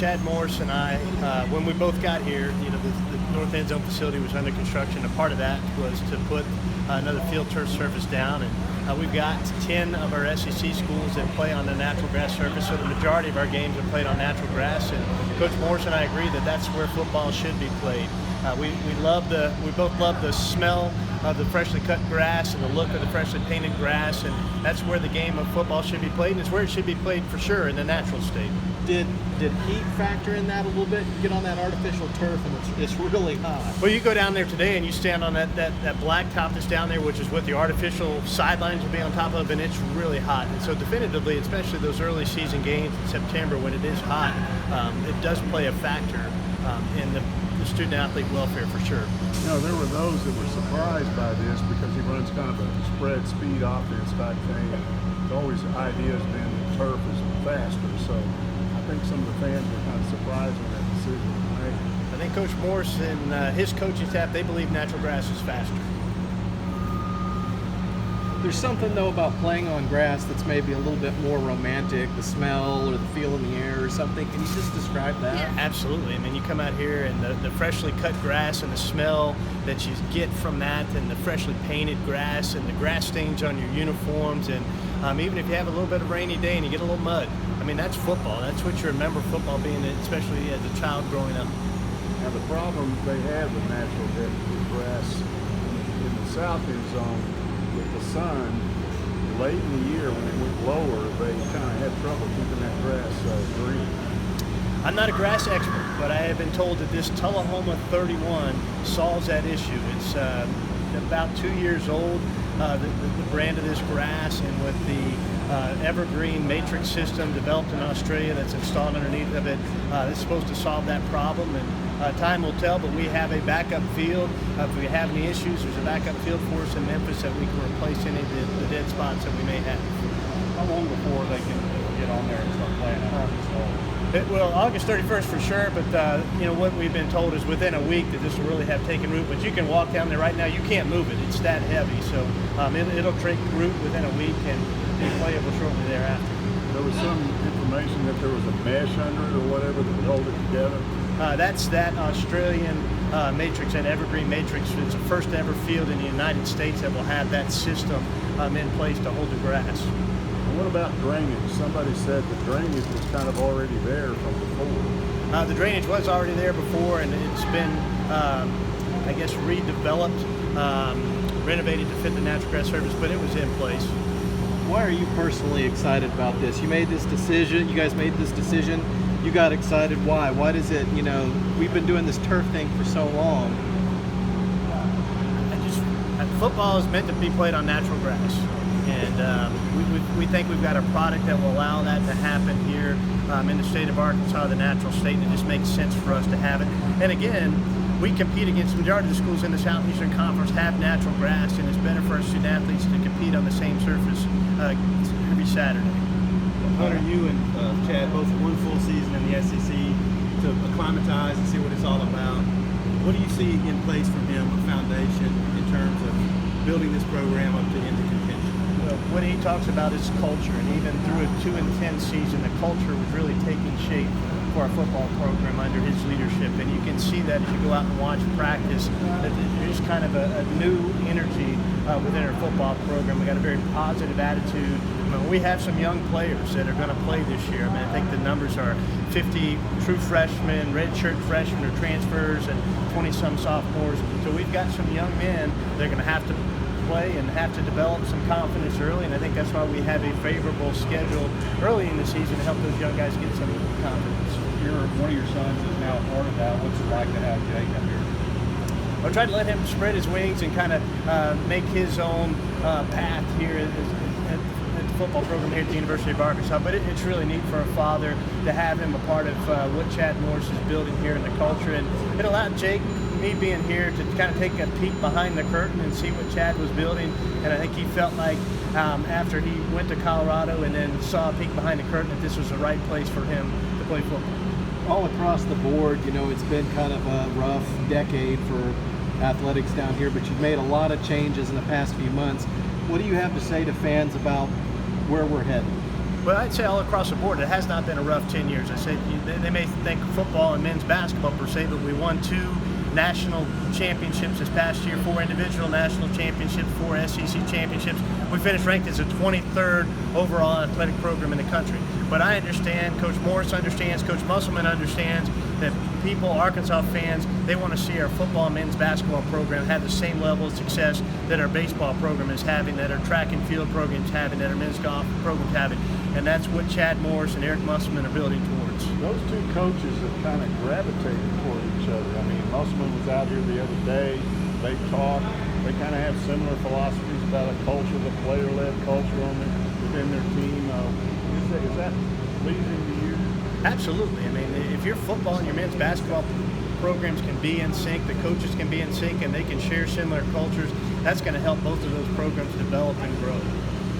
Chad Morris and I, when we both got here, the North End Zone facility was under construction. A part of that was to put another field turf surface down, and we've got 10 of our SEC schools that play on the natural grass surface, so the majority of our games are played on natural grass, and Coach Morris and I agree that that's where football should be played. We both love the smell of the freshly cut grass and the look of the freshly painted grass, and that's where the game of football should be played, and it's where it should be played for sure, in the natural state. Did heat factor in that a little bit? You get on that artificial turf and it's really hot. Well, you go down there today and you stand on that blacktop that's down there, which is what the artificial sidelines will be on top of, and it's really hot. And so definitively, especially those early season games in September when it is hot, it does play a factor in the student athlete welfare for sure. There were those that were surprised by this because he runs kind of a spread speed offense type thing, and the always idea has been that turf is faster. So I think some of the fans were kind of surprised when that decision was made. I think Coach Morris and his coaching staff, they believe natural grass is faster. There's something, though, about playing on grass that's maybe a little bit more romantic, the smell or the feel in the air or something. Can you just describe that? Yeah, absolutely. I mean, you come out here and the freshly cut grass and the smell that you get from that, and the freshly painted grass and the grass stains on your uniforms, and even if you have a little bit of rainy day and you get a little mud, I mean, that's football. That's what you remember football being, especially as a child growing up. Now, the problem they had with natural grass in the south end zone with the sun, late in the year when it went lower, they kind of had trouble keeping that grass green. I'm not a grass expert, but I have been told that this Tullahoma 31 solves that issue. It's about 2 years old, the brand of this grass, and with the evergreen matrix system developed in Australia that's installed underneath of it, it's supposed to solve that problem. And time will tell, but we have a backup field. If we have any issues, there's a backup field for us in Memphis that we can replace any of the dead spots that we may have. How long before they can get on there and start playing out? Well, August 31st for sure, but what we've been told is within a week that this will really have taken root. But you can walk down there right now, you can't move it, it's that heavy. So it'll take root within a week and be playable shortly thereafter. There was some information that there was a mesh under it or whatever that would hold it together. That's that Australian matrix, that evergreen matrix. It's the first ever field in the United States that will have that system in place to hold the grass. And what about drainage? Somebody said the drainage was kind of already there from before. The drainage was already there before, and it's been, redeveloped, renovated to fit the natural grass surface, but it was in place. Why are you personally excited about this? You made this decision, you guys made this decision, you got excited. Why? Why does it, we've been doing this turf thing for so long. Football is meant to be played on natural grass. And we think we've got a product that will allow that to happen here in the state of Arkansas, the natural state, and it just makes sense for us to have it. And again, we compete against the majority of the schools in the Southeastern Conference have natural grass, and it's better for our student athletes to compete on the same surface every Saturday. What are you and Chad both one full season in the SEC to acclimatize and see what it's all about? What do you see in place for him, a foundation in terms of building this program up to into contention? Well, what he talks about is culture, and even through a 2-10 season, the culture was really taking shape for our football program under his leadership, and you can see that as you go out and watch practice, that there's kind of a new energy within our football program. We got a very positive attitude. We have some young players that are going to play this year. I think the numbers are 50 true freshmen, redshirt freshmen or transfers, and 20-some sophomores. So we've got some young men that are going to have to play and have to develop some confidence early, and I think that's why we have a favorable schedule early in the season to help those young guys get some confidence. One of your sons is now a part of that. What's it like to have Jake up here? I tried to let him spread his wings and kind of make his own path here at the football program here at the University of Arkansas. But it's really neat for a father to have him a part of what Chad Morris is building here in the culture. And it allowed Jake, me being here, to kind of take a peek behind the curtain and see what Chad was building. And I think he felt like after he went to Colorado and then saw a peek behind the curtain that this was the right place for him to play football. All across the board, it's been kind of a rough decade for athletics down here, but you've made a lot of changes in the past few months. What do you have to say to fans about where we're headed? Well, I'd say all across the board, it has not been a rough 10 years. I said they may think football and men's basketball per se, but we won 2 national championships this past year, 4 individual national championships, 4 SEC championships. We finished ranked as the 23rd overall athletic program in the country. But I understand, Coach Morris understands, Coach Musselman understands that people, Arkansas fans, they want to see our football and men's basketball program have the same level of success that our baseball program is having, that our track and field programs having, that our men's golf programs having. And that's what Chad Morris and Eric Musselman are building towards. Those two coaches have kind of gravitated toward each other. I mean, Musselman was out here the other day. They talked. They kind of have similar philosophies about a culture, the player-led culture within their team. Is that pleasing to you? Absolutely. I mean, if your football and your men's basketball programs can be in sync, the coaches can be in sync, and they can share similar cultures, that's going to help both of those programs develop and grow.